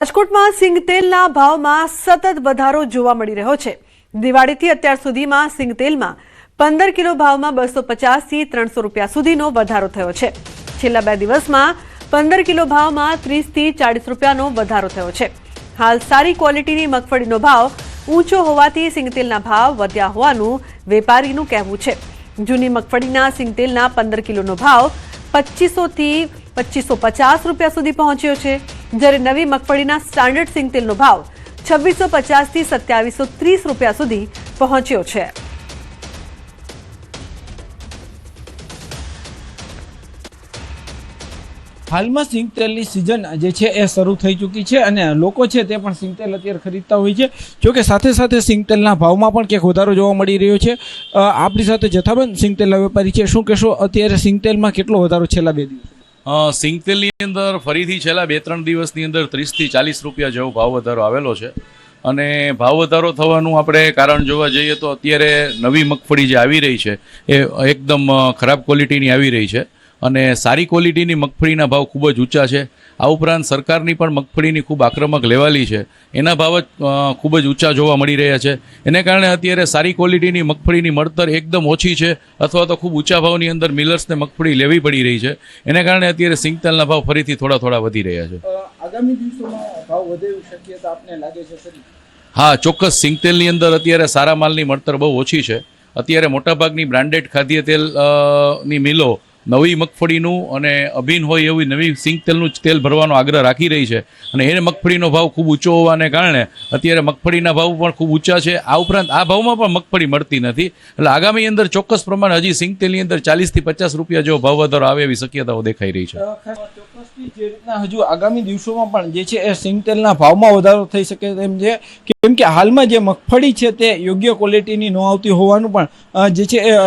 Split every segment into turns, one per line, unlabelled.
રાજકોટમાં સિંગતેલના ભાવમાં સતત વધારો જોવા મળી રહ્યો છે। દિવાળીથી અત્યાર સુધીમાં સિંગતેલમાં 15 કિલો ભાવમાં 250 થી 300 રૂપિયા સુધીનો વધારો થયો છે। છેલ્લા 2 દિવસમાં 15 કિલો ભાવમાં 30 થી 40 રૂપિયાનો વધારો થયો છે। હાલ સારી ક્વોલિટીની મગફળીનો ભાવ ઊંચો હોવાથી સિંગતેલના ભાવ વધ્યા હોવાનું વેપારીનું કહેવું છે। જૂની મગફળીના સિંગતેલના 15 કિલોનો ભાવ 2500 થી 2550 રૂપિયા સુધી પહોંચ્યો છે, જ્યારે નવી મગફળીના સ્ટાન્ડર્ડ સિંગતેલનો ભાવ 2650 થી 2730 રૂપિયા સુધી પહોંચ્યો છે।
હાલમાં સિંગતેલની સિઝન જે છે એ શરૂ થઈ ચૂકી છે અને લોકો છે તે પણ સિંગતેલ અત્યારે ખરીદતા હોય છે। જોકે સાથે સાથે સિંગતેલના ભાવમાં પણ ક્યાંક વધારો જોવા મળી રહ્યો છે। આપણી સાથે જથ્થાબંધ સિંગતેલના વેપારી છે, શું કહેશો અત્યારે સિંગતેલમાં કેટલો વધારો છેલ્લા 2 દિવસ?
સિંગતેલની અંદર ફરીથી છેલ્લા 2-3 દિવસની અંદર 30 થી 40 રૂપિયા જેવો ભાવ વધારો આવેલો છે અને ભાવ વધારો થવાનું આપણે કારણ જોવા જઈએ તો અત્યારે નવી મગફળી જે આવી રહી છે એ એકદમ ખરાબ ક્વોલિટીની આવી રહી છે અને સારી ક્વોલિટીની મગફળીના ભાવ ખૂબ જ ઊંચા છે। આ ઉપરાંત સરકારની પણ મગફળીની ખૂબ આક્રમક લેવાલી છે, એના ભાવ જ ખૂબ જ ઊંચા જોવા મળી રહ્યા છે। એને કારણે અત્યારે સારી ક્વોલિટીની મગફળીની મળતર એકદમ ઓછી છે અથવા તો ખૂબ ઊંચા ભાવની અંદર મિલર્સને મગફળી લેવી પડી રહી છે। એને કારણે અત્યારે સિંગતેલના ભાવ ફરીથી થોડા વધી રહ્યા છે।
આગામી દિવસોમાં ભાવ વધે એવી શક્યતા આપને લાગે છે?
હા, ચોક્કસ સિંગતેલની અંદર અત્યારે સારા માલની મળતર બહુ ઓછી છે। અત્યારે મોટાભાગની બ્રાન્ડેડ ખાદ્ય તેલની મિલો નવી મગફળીનું અને અભિન હોય એવી નવી સિંગતેલનું તેલ ભરવાનો આગ્રહ રાખી રહી છે અને એ મગફળીનો ભાવ ખૂબ ઊંચો હોવાને કારણે અત્યારે મગફળીના ભાવ પણ ખૂબ ઊંચા છે। આ ઉપરાંત આ ભાવમાં પણ મગફળી મળતી નથી, એટલે આગામી અંદર ચોક્કસ પ્રમાણે હજી સિંગતેલની અંદર 40 થી 50 રૂપિયા જેવો ભાવ વધારો આવે એવી શક્યતાઓ દેખાઈ રહી છે।
ચોક્કસથી જે રીતના હજુ આગામી દિવસોમાં પણ જે છે એ સિંગતેલના ભાવમાં વધારો થઈ શકે તેમ છે, કેમ કે હાલમાં જે મગફળી છે તે યોગ્ય ક્વોલિટીની ન આવતી હોવાનું પણ જે છે એ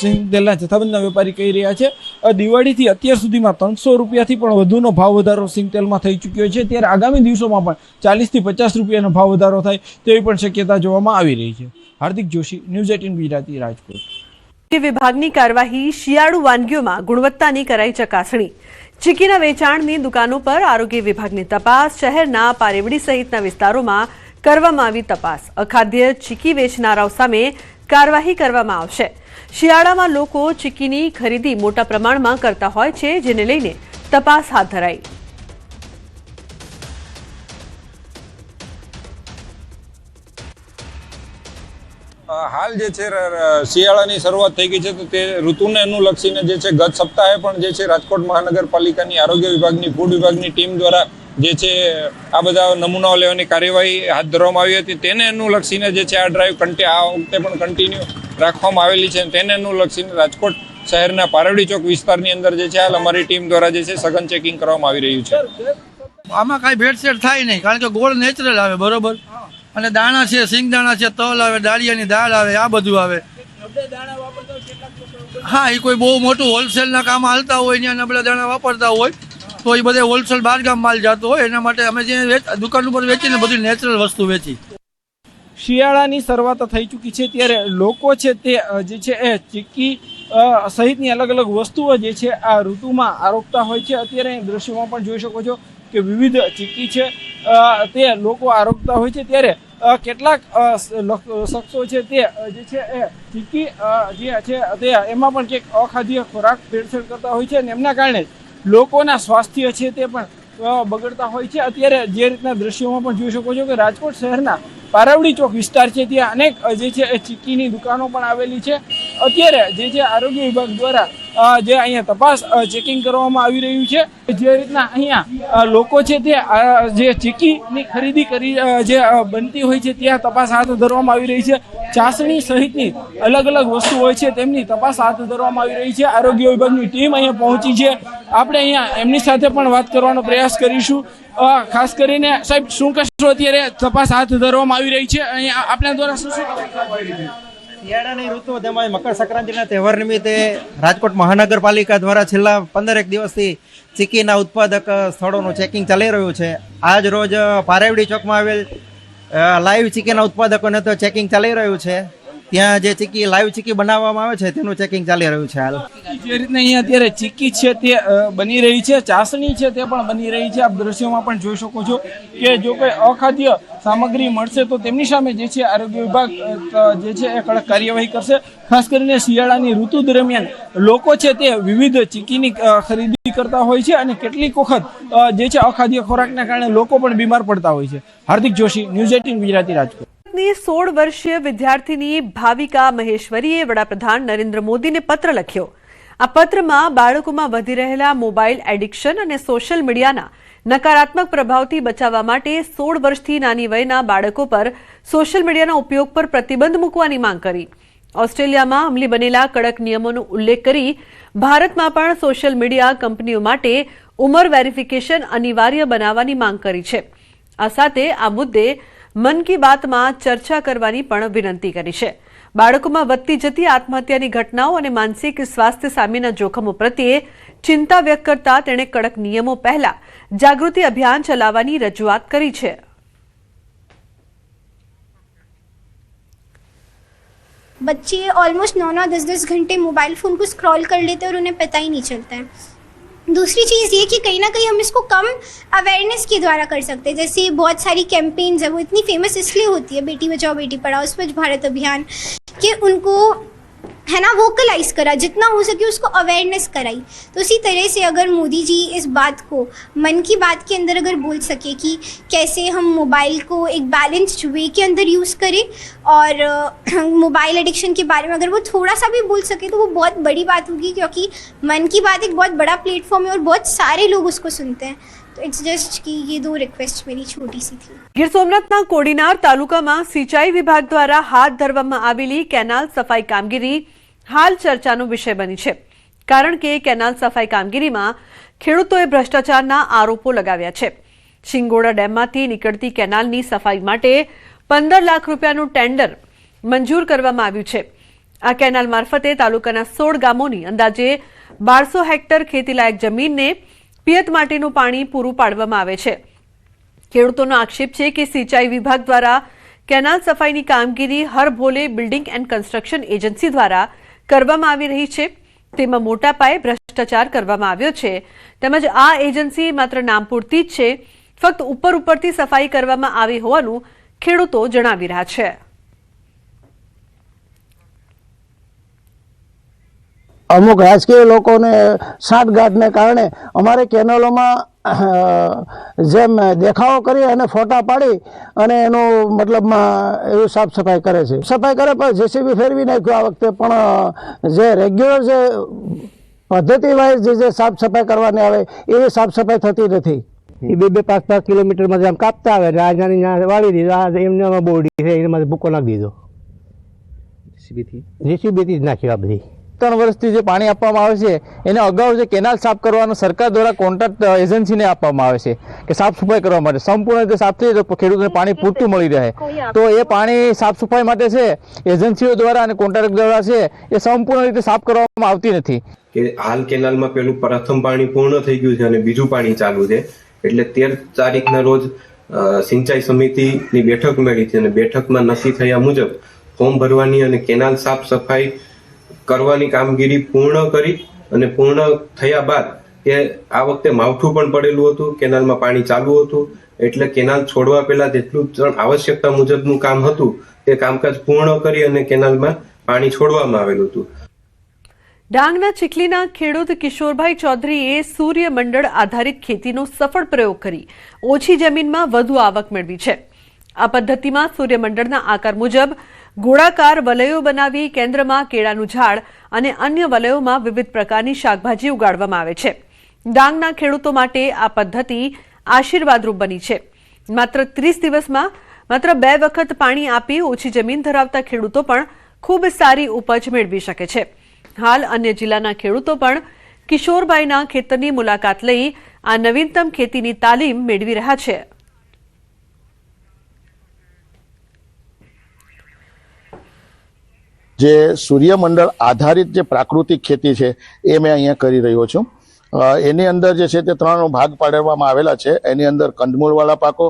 સિંગતેલના જથ્થાબંધના વેપારી કહી રહ્યા છે। દિવાળીથી અત્યાર સુધીમાં 300 રૂપિયાથી પણ વધુનો ભાવ વધારો સિંગતેલમાં થઈ ચૂક્યો છે, ત્યારે આગામી દિવસોમાં પણ 40 થી 50 રૂપિયાનો ભાવ વધારો થાય તેવી પણ શક્યતા જોવામાં આવી રહી છે। હાર્દિક જોશી, ન્યૂઝ 18 ગુજરાતી, રાજકોટ।
વિભાગની કાર્યવાહી, શિયાળુ વાનગીઓમાં ગુણવત્તાની કરાઈ ચકાસણી। ચીકીના વેચાણની દુકાનો પર આરોગ્ય વિભાગની તપાસ। શહેરના પારેવડી સહિતના વિસ્તારોમાં કરવામાં આવી તપાસ। અખાદ્ય ચીકી વેચનારાઓ સામે કાર્યવાહી કરવામાં આવશે। શિયાળામાં લોકો ચીકીની ખરીદી મોટા પ્રમાણમાં કરતા હોય છે, જેને લઈને તપાસ હાથ ધરાઈ।
હાલ જે છે શિયાળાની શરૂઆત થઈ ગઈ છે, તો તે ઋતુને અનુલક્ષીને જે છે ગત સપ્તાહે પણ જે છે રાજકોટ મહાનગરપાલિકાની આરોગ્ય વિભાગની ફૂડ વિભાગની ટીમ દ્વારા જે છે આ બધા નમૂનાઓ લેવાની કાર્યવાહી હાથ ધરવામાં આવી હતી। તેને અનુલક્ષીને જે છે આ ડ્રાઈવ આ વખતે પણ કન્ટિન્યુ રાખવામાં આવેલી છે। તેને અનુલક્ષીને રાજકોટ શહેરના પારેવડી ચોક વિસ્તારની અંદર જે છે હાલ અમારી ટીમ દ્વારા જે છે સઘન ચેકિંગ કરવામાં આવી રહ્યું છે।
આમાં કાંઈ ભેળસેળ થાય નહીં, કારણ કે ગોળ નેચરલ આવે, બરોબર, અને દાણા છે, સિંગદાણા છે, તલ આવે, દાળિયાની દાળ આવે, આ બધું આવે। હા, એ કોઈ બહુ મોટું હોલસેલના કામ હાલતા હોય ત્યાં નબળા દાણા વાપરતા હોય તો એ બધે હોલસેલ બહારગામ માલ જતો હોય, એના માટે અમે જે દુકાન ઉપર વેચીને બધી નેચરલ વસ્તુ વેચી।
શિયાળાની શરૂઆત થઈ ચૂકી છે, ત્યારે લોકો છે તે જે છે એ ચીકી સહિતની અલગ અલગ વસ્તુઓ જે છે આ ઋતુમાં આરોગતા હોય છે। અત્યારે દ્રશ્યોમાં પણ જોઈ શકો છો કે વિવિધ ચીકી છે તે લોકો આરોગતા હોય છે, ત્યારે કેટલાક શખ્સો છે તે જે છે એ ચીકી જે છે તે એમાં પણ કંઈક અખાદ્ય ખોરાક ભેળસેળ કરતા હોય છે અને એમના કારણે લોકોના સ્વાસ્થ્ય છે તે પણ બગડતા હોય છે। અત્યારે જે રીતના દ્રશ્યોમાં પણ જોઈ શકો છો કે રાજકોટ શહેરના પારેવડી ચોક વિસ્તાર છે, ત્યાં અનેક જે છે એ ચીકીની દુકાનો પણ આવેલી છે। અત્યારે જે છે આરોગ્ય વિભાગ દ્વારા જે અહીંયા તપાસ ચેકિંગ કરવામાં આવી રહ્યું છે, જે રીતના અહીંયા લોકો છે તે જે ચીકીની ખરીદી કરી જે બનતી હોય છે ત્યાં તપાસ હાથ ધરવામાં આવી રહી છે। ચાસણી સહિતની અલગ અલગ વસ્તુ હોય છે તેમની તપાસ હાથ ધરવામાં આવી રહી છે। આરોગ્ય વિભાગની ટીમ અહીંયા પહોંચી છે, આપણે અહીંયા એમની સાથે પણ વાત કરવાનો પ્રયાસ કરીશું। ખાસ કરીને સાહેબ, શું કહેશો, અત્યારે તપાસ હાથ ધરવામાં આવી રહી છે, અહીંયા આપણા દ્વારા શું
શિયાળાની ઋતુ તેમજ મકર સંક્રાંતિના તહેવાર નિમિત્તે રાજકોટ મહાનગરપાલિકા દ્વારા છેલ્લા 15 દિવસથી ચીકીના ઉત્પાદક સ્થળોનું ચેકિંગ ચાલી રહ્યું છે। આજ રોજ પારેવડી ચોકમાં આવેલ લાઈવ ચીકીના ઉત્પાદકોને તો ચેકિંગ ચાલી રહ્યું છે ત્યાં જે ચીકી લાઈવ ચીકી બનાવવામાં આવે છે તેનું ચેકિંગ ચાલી રહ્યું છે હાલ.
જે રીતના અહીંયા અત્યારે ચીકી છે તે બની રહી છે, ચાસણી છે તે પણ બની રહી છે. આપ દ્રશ્યોમાં પણ જોઈ શકો છો કે જો કોઈ અખાદ્ય સામગ્રી મળશે તો તેમની સામે જે છે આરોગ્ય વિભાગ જે છે એ કડક કાર્યવાહી કરશે. ખાસ કરીને શિયાળાની ઋતુ દરમિયાન લોકો છે તે વિવિધ ચીકીની ખરીદી કરતા હોય છે અને કેટલીક વખત જે છે અખાદ્ય ખોરાકના કારણે લોકો પણ બીમાર પડતા હોય છે. હાર્દિક જોશી, ન્યૂઝ 18 ગુજરાતી, રાજકોટ.
16 વર્ષીય વિદ્યાર્થીની ભાવિકા મહેશ્વરીએ વડાપ્રધાન નરેન્દ્ર મોદીને પત્ર લખ્યો. આ પત્રમાં બાળકોમાં વધી રહેલા મોબાઈલ એડિક્શન અને સોશિયલ મીડિયાના નકારાત્મક પ્રભાવથી બચાવવા માટે 16 વર્ષથી નાની વયના બાળકો પર સોશિયલ મીડિયાના ઉપયોગ પર પ્રતિબંધ મૂકવાની માંગ કરી. ઓસ્ટ્રેલિયામાં અમલી બનેલા કડક નિયમોનો ઉલ્લેખ કરી ભારતમાં પણ સોશિયલ મીડિયા કંપનીઓ માટે ઉંમર વેરિફિકેશન અનિવાર્ય બનાવવાની માંગ કરી છે. આ સાથે આ મુદ્દે મન કી બાતમાં ચર્ચા કરવાની પણ વિનંતી કરી છે. બાળકોમાં વધતી જતી આત્મહત્યાની ઘટનાઓ અને માનસિક સ્વાસ્થ્ય સામેના જોખમો પ્રત્યે ચિંતા વ્યક્ત કરતા તેણે કડક નિયમો પહેલા જાગૃતિ અભિયાન ચલાવવાની રજૂઆત કરી છે.
बच्चे ऑलमोस्ट 9-10 घंटे मोबाइल फ़ोन को स्क्रॉल कर लेते हैं और उन्हें पता ही नहीं चलता है. दूसरी चीज़ ये कि कहीं ना कहीं हम इसको कम अवेयरनेस के द्वारा कर सकते हैं. जैसे बहुत सारी कैंपेन्स है, वो इतनी फेमस इसलिए होती है, बेटी बचाओ बेटी पढ़ाओ, स्वच्छ भारत अभियान, कि उनको है ना वोकलाइज करा, जितना हो सके उसको अवेयरनेस कराई. तो उसी तरह से अगर मोदी जी इस बात को मन की बात के अंदर अगर बोल सके कि कैसे हम मोबाइल को एक बैलेंस्ड वे के अंदर यूज़ करें और मोबाइल एडिक्शन के बारे में अगर वो थोड़ा सा भी बोल सके तो वो बहुत बड़ी बात होगी, क्योंकि मन की बात एक बहुत बड़ा प्लेटफॉर्म है और बहुत सारे लोग उसको सुनते हैं. तो इट्स जस्ट कि ये 2 रिक्वेस्ट मेरी छोटी सी थी.
ગીર સોમનાથના કોડીનાર તાલુકામાં સિંચાઈ વિભાગ દ્વારા હાથ ધરવામાં આવેલી કેનાલ સફાઈ કામગીરી હાલ ચર્ચાનો વિષય બની છે. કારણ કે કેનાલ સફાઈ કામગીરીમાં ખેડૂતોએ ભ્રષ્ટાચારના આરોપો લગાવ્યા છે. શિંગોડા ડેમમાંથી નીકળતી કેનાલની સફાઈ માટે 15 લાખ રૂપિયાનું ટેન્ડર મંજૂર કરવામાં આવ્યું છે. આ કેનાલ મારફતે તાલુકાના 16 ગામોની અંદાજે 1200 હેક્ટર ખેતીલાયક જમીનને પિયત માટેનું પાણી પૂરું પાડવામાં આવે છે. ખેડૂતોનો આક્ષેપ છે કે સિંચાઈ વિભાગ દ્વારા કેનાલ સફાઈની કામગીરી Har Bhole building and construction agency દ્વારા કરવામાં આવી રહી છે. તેમાં મોટા પાયે ભ્રષ્ટાચાર કરવામાં આવ્યો છે. તેમજ આ એજન્સી માત્ર નામ પૂરતી જ છે, ફક્ત ઉપરથી સફાઈ કરવામાં આવી હોવાનું ખેડૂતો જણાવી રહ્યા છે.
અમુક રાજકીય લોકોને સાંઠગાંઠને કારણે અમારે કેનાલોમાં જેમ દેખાવો કરી અને ફોટા પાડી અને એનું મતલબમાં એવું સાફ સફાઈ કરે છે. સફાઈ કરે પણ જેસીબી ફેરવી નાખ્યું આ વખતે, પણ જે રેગ્યુલર જે પદ્ધતિ વાઇઝ જે સાફ સફાઈ કરવાની આવે એવી સાફ સફાઈ થતી નથી.
એ 2-5 કિલોમીટરમાં આમ કાપતા આવે એટલે આ વાળી દીધું. એમને બોરડી છે એમાં ભૂકો નાખી દીધો, જેસીબીથી જ નાખ્યો. આ બધી
3 વર્ષથી જે પાણી આપવામાં આવે છે એને અગાઉ જે કેનાલ સાફ કરવાનો સરકાર દ્વારા કોન્ટ્રાક્ટ એજન્સીને આપવામાં આવે છે કે સાફ સફાઈ કરવા માટે. સંપૂર્ણ રીતે સાફ થઈ તો ખેડૂતોને પાણી પૂરતું મળી રહે. તો એ પાણી સાફ સફાઈ માટે છે એજન્સીઓ દ્વારા અને કોન્ટ્રાક્ટ દ્વારા છે એ સંપૂર્ણ રીતે સાફ કરવામાં આવતી નથી.
કે હાલ કેનાલમાં પેલું પ્રથમ પાણી પૂર્ણ થઈ ગયું છે અને બીજું પાણી ચાલુ છે. એટલે 13 તારીખના રોજ સિંચાઈ સમિતિની બેઠક મળી છે અને બેઠકમાં નક્કી થયા મુજબ ફોર્મ ભરવાની અને કેનાલ સાફ સફાઈ કરવાની કામગીરી પૂર્ણ કરી અને પૂર્ણ થયા બાદ કે આ વખતે માવઠું પણ પડેલું હતું, કેનાલમાં પાણી ચાલુ હતું, એટલે કેનાલ છોડવા પહેલા જેટલું આવશ્યકતા મુજબનું કામ હતું તે કામકાજ પૂર્ણ કરી અને કેનાલમાં પાણી છોડવામાં આવેલું હતું.
ડાંગના ચીખલીના ખેડૂત કિશોરભાઈ ચૌધરીએ સૂર્યમંડળ આધારિત ખેતીનો સફળ પ્રયોગ કરી ઓછી જમીનમાં વધુ આવક મેળવી છે. આ પદ્ધતિમાં સૂર્યમંડળના આકાર મુજબ ગોળાકાર વલયો બનાવી કેન્દ્રમાં કેળાનું ઝાડ અને અન્ય વલયોમાં વિવિધ પ્રકારની શાકભાજી ઉગાડવામાં આવે છે. ડાંગના ખેડૂતો માટે આ પદ્ધતિ આશીર્વાદરૂપ બની છે. માત્ર 30 દિવસમાં માત્ર 2 વખત પાણી આપી ઓછી જમીન ધરાવતા ખેડૂતો પણ ખૂબ સારી ઉપજ મેળવી શકે છે. હાલ અન્ય જિલ્લાના ખેડૂતો પણ કિશોરભાઈના ખેતરની મુલાકાત લઈ આ નવીનતમ ખેતીની તાલીમ મેળવી રહ્યા છે.
જે સૂર્યમંડળ આધારિત જે પ્રાકૃતિક ખેતી છે એ મેં અહીંયા કરી રહ્યો છું.
એની અંદર જે છે તે 3 ભાગ પાડવામાં આવેલા છે. એની અંદર કંદમૂળવાળા પાકો,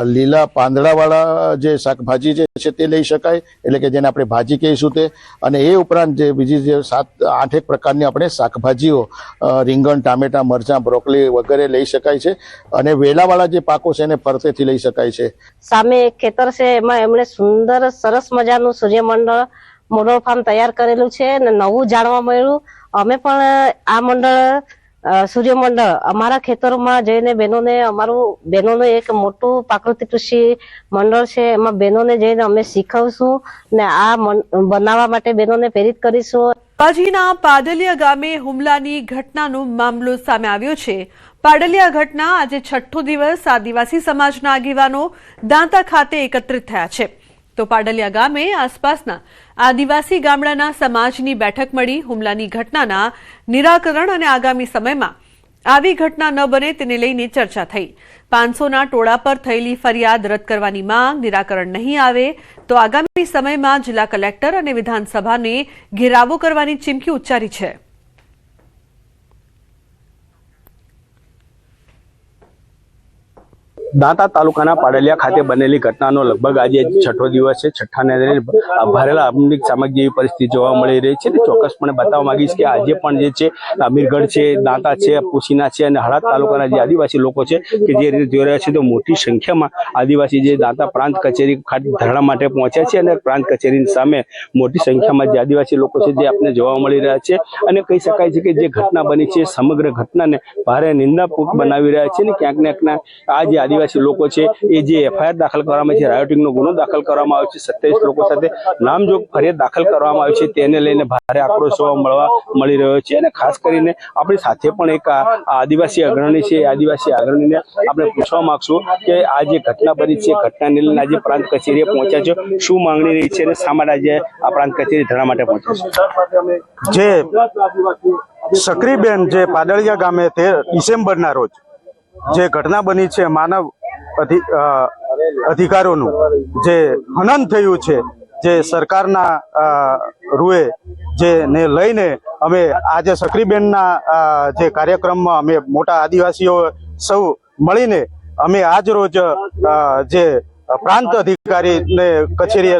લીલા પાંદડાવાળા જે શાકભાજી જે છે તે લઈ શકાય, એટલે કે જેને આપણે ભાજી કહીશું તે, અને એ ઉપરાંત જે બીજી જે 7-8 પ્રકારની આપણે શાકભાજીઓ, રીંગણ, ટામેટા, મરચાં, બ્રોકલી વગેરે લઈ શકાય છે. અને વેલાવાળા જે પાકો છે એને ફરતેથી લઈ શકાય છે.
સામે એક ખેતર છે, એમાં એમણે સુંદર સરસ મજાનું સૂર્યમંડળ મોડલ ફાર્મ તૈયાર કરેલું છે અને નવું જાણવા મળ્યું. અમે પણ આ મંડળ સૂર્યમંડળ અમારા ખેતરોમાં જઈને બહેનોને એક મોટું પ્રાકૃતિક કૃષિ મંડળ છે, એમાં બહેનોને જઈને અમે શીખવશું ને આ બનાવવા માટે બહેનોને પ્રેરિત કરીશું.
અંબાજીના પાડલિયા ગામે હુમલાની ઘટનાનો મામલો સામે આવ્યો છે. પાડલિયા ઘટના આજે 6થો દિવસ આદિવાસી સમાજના આગેવાનો દાંતા ખાતે એકત્રિત થયા છે. તો પાડલિયા ગામે આસપાસના આદિવાસી ગામડાના સમાજની બેઠક મળી હુમલાની ઘટનાના નિરાકરણ અને આગામી સમયમાં આવી ઘટના ન બને તેને લઈને ચર્ચા થઈ. 500ના ટોળા પર થયેલી ફરિયાદ રદ કરવાની માંગ, નિરાકરણ નહીં આવે તો આગામી સમયમાં જિલ્લા કલેક્ટર અને વિધાનસભાને ઘેરાવો કરવાની ચીમકી ઉચ્ચારી છે.
દાંતા તાલુકાના પાડલિયા ખાતે બનેલી ઘટનાનો લગભગ આજે 6થો દિવસ છે. 6ઠાને ભારેલા અમલીક સામગ્રી જેવી પરિસ્થિતિ જોવા મળી રહી છે. ચોક્કસપણે બતાવવા માંગીશ કે આજે પણ જે છે અમીરગઢ છે, દાંતા છે, પુસીના છે અને હળાદ તાલુકાના જે આદિવાસી લોકો છે કે જે રીતે જોઈ રહ્યા છે તો મોટી સંખ્યામાં આદિવાસી જે દાંતા પ્રાંત કચેરી ખાતે ધરણા માટે પહોંચ્યા છે અને પ્રાંત કચેરીની સામે મોટી સંખ્યામાં જે આદિવાસી લોકો છે જે આપને જોવા મળી રહ્યા છે. અને કહી શકાય છે કે જે ઘટના બની છે સમગ્ર ઘટનાને ભારે નિંદાપૂર્વક બનાવી રહ્યા છે. અને ક્યાંક ને ક્યાંક આ જે આદિવાસી લોકો છે એ જે એફઆઈઆર દાખલ કરવામાં આવી છે, રાયોટિંગનો ગુનો દાખલ કરવામાં આવ્યો છે, 27 લોકો સાથે નામજોગ ફરિયાદ દાખલ કરવામાં આવી છે, તેને લઈને ભારે આક્રોશ જોવા મળી રહ્યો છે. અને ખાસ કરીને આપણી સાથે પણ એક આદિવાસી અગ્રણી છે. આદિવાસી અગ્રણીને આપણે પૂછવા માંગશું કે આ જે ઘટના બની છે, ઘટનાને લઈને આજે પ્રાંત કચેરીએ પહોંચ્યા છે, શું માંગણી રહી છે અને શા માટે આજે આ પ્રાંત કચેરી ધરણા માટે પહોંચ્યા છે?
જે સક્રીબેન જે પાડલિયા ગામે 13 ડિસેમ્બરના રોજ જે ઘટના બની છે, માનવ અધિકારોનું જે હનન થયું છે, જે સરકારના રૂએ જેને લઈને અમે આજે સક્રીબેનના જે કાર્યક્રમમાં અમે મોટા આદિવાસીઓ સૌ મળીને અમે આજ રોજ જે પ્રાંત અધિકારીને કચેરીએ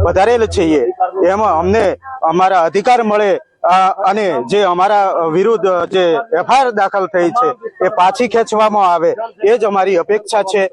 વધારેલ છીએ. એમાં અમને અમારા અધિકાર મળે અને જે અમારા વિરુદ્ધ જે એફઆઈઆર દાખલ થઈ છે એ પાછી ખેંચવામાં આવે એ જ અમારી અપેક્ષા છે.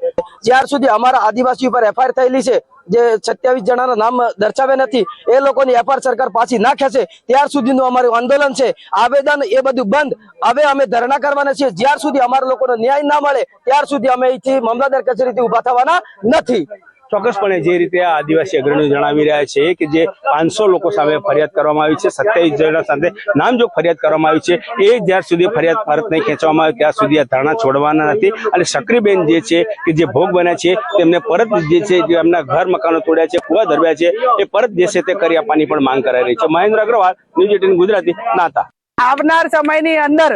જ્યાર સુધી અમારા આદિવાસી ઉપર એફઆઈઆર થયેલી છે, જે 27 જણાના નામ દર્શાવ્યા નથી, એ લોકોની એફઆઈઆર સરકાર પાછી ના ખેંચે ત્યાર સુધીનું અમારું આંદોલન છે. આવેદન એ બધું બંધ. હવે અમે ધરણા કરવાના છીએ. જ્યાર સુધી અમારા લોકોને ન્યાય ના મળે ત્યાર સુધી અમે અહીંથી મામલતદાર કચેરીથી ઉભા થવાના નથી.
ચોક્કસપણે જે રીતે આ આદિવાસી અગ્રણીઓ જણાવી રહ્યા છે કે જે 500 લોકો સામે ફરિયાદ કરવામાં આવી છે, 27 જણા સાથે નામજોગ ફરિયાદ કરવામાં આવી છે, એ જ્યાર સુધી ફરિયાદ પરત નહીં ખેંચવામાં આવે ત્યાં સુધી આ ધરણા છોડવાના નથી. અને સક્રીબેન જે છે કે જે ભોગ બન્યા છે તેમને પરત જે છે જે એમના ઘર મકાનો તોડ્યા છે, કુવા ધરવ્યા છે, એ પરત જે છે તે કરી આપવાની પણ માંગ કરાઈ રહી છે. મહેન્દ્ર અગ્રવાલ, ન્યૂઝ 18 ગુજરાતી, દાંતા.
આવનાર સમયની અંદર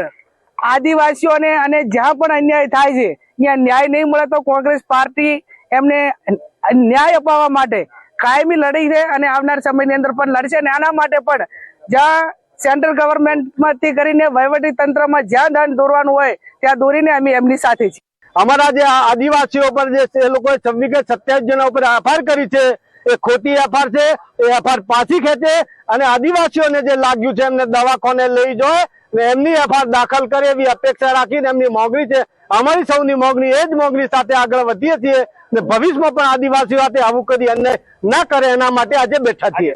આદિવાસીઓને અને જ્યાં પણ અન્યાય થાય છે ત્યાં ન્યાય નહીં મળે તો કોંગ્રેસ પાર્ટી એમને ન્યાય અપાવવા માટે કાયમી લડી છે અને આવનાર સમયની અંદર પણ લડશે. અને આના માટે પણ જ્યાં સેન્ટ્રલ ગવર્મેન્ટમાંથી કરીને વહીવટી તંત્રમાં જ્યાં દંડ દોરવાનું હોય ત્યાં દોરીને અમે એમની સાથે છીએ.
અમારા જે આદિવાસીઓ પર જે એ લોકોએ 27 જણા ઉપર એફઆઈઆર કરી છે એ ખોટી એફઆઈઆર છે. એ એફઆઈઆર પાછી ખેંચે અને આદિવાસીઓને જે લાગ્યું છે એમને દવાખાને લઈ જાય ને એમની એફઆઈઆર દાખલ કરે એવી અપેક્ષા રાખીને એમની મોગણી છે. અમારી સૌની મોગણી એ જ મોગણી સાથે આગળ વધીએ છીએ ને ભવિષ્યમાં પણ આદિવાસીઓ સાથે આવું કદી અન્યાય ના કરે એના માટે આજે બેઠા છીએ.